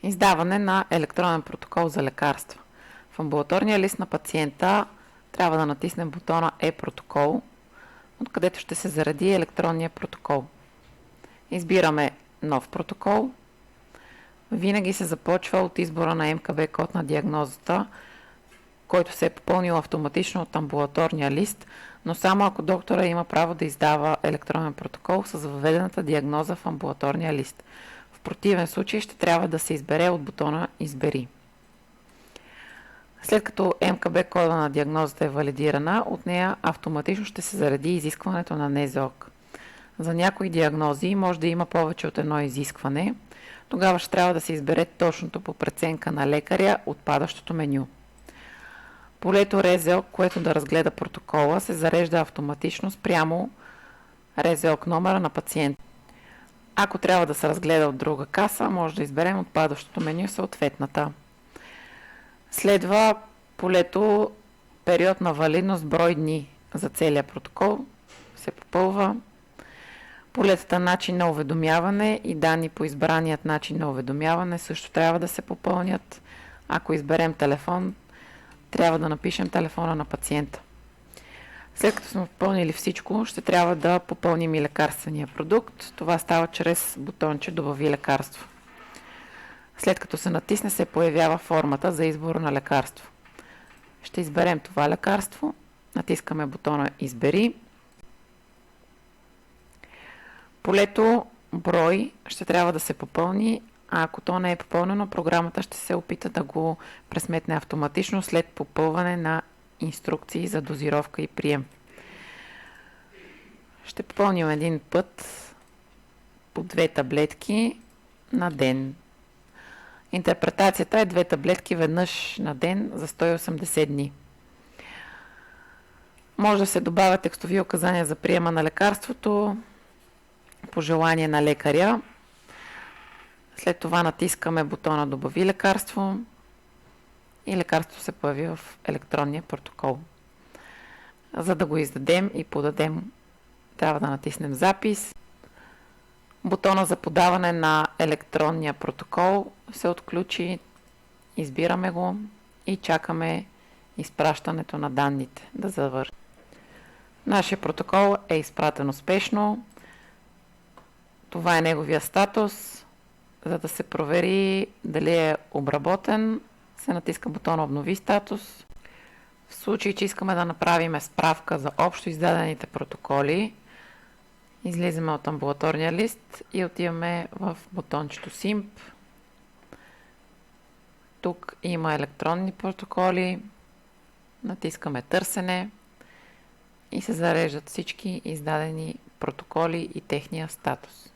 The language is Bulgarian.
Издаване на електронен протокол за лекарства. В амбулаторния лист на пациента трябва да натиснем бутона Е-протокол, откъдето ще се зареди електронния протокол. Избираме нов протокол. Винаги се започва от избора на МКБ код на диагнозата, който се е попълнил автоматично от амбулаторния лист, но само ако доктора има право да издава електронен протокол с въведената диагноза в амбулаторния лист. В противен случай ще трябва да се избере от бутона Избери. След като МКБ кода на диагнозата е валидирана, от нея автоматично ще се зареди изискването на НЗОК. За някои диагнози може да има повече от едно изискване. Тогава ще трябва да се избере точното по преценка на лекаря от падащото меню. Полето РЗОК, което да разгледа протокола, се зарежда автоматично спрямо РЗОК номера на пациента. Ако трябва да се разгледа от друга каса, може да изберем от падащото меню съответната. Следва полето период на валидност брой дни за целия протокол. Се попълва. Полетата начин на уведомяване и данни по избраният начин на уведомяване също трябва да се попълнят. Ако изберем телефон, трябва да напишем телефона на пациента. След като сме попълнили всичко, ще трябва да попълним и лекарствения продукт. Това става чрез бутонче Добави лекарство. След като се натисне, се появява формата за избор на лекарство. Ще изберем това лекарство. Натискаме бутона Избери. Полето брой ще трябва да се попълни, а ако то не е попълнено, програмата ще се опита да го пресметне автоматично след попълване на инструкции за дозировка и прием. Ще попълним един път по 2 таблетки на ден. Интерпретацията е 2 таблетки веднъж на ден за 180 дни. Може да се добавят текстови указания за приема на лекарството по желание на лекаря. След това натискаме бутона Добави лекарство и лекарството се появи в електронния протокол. За да го издадем и подадем, трябва да натиснем Запис. Бутона за подаване на електронния протокол се отключи, избираме го и чакаме изпращането на данните да завърши. Нашия протокол е изпратен успешно. Това е неговия статус. За да се провери дали е обработен, се натиска бутона Обнови статус. В случай, че искаме да направим справка за общо издадените протоколи, излизаме от амбулаторния лист и отиваме в бутончето SIMP. Тук има електронни протоколи. Натискаме Търсене и се зареждат всички издадени протоколи и техния статус.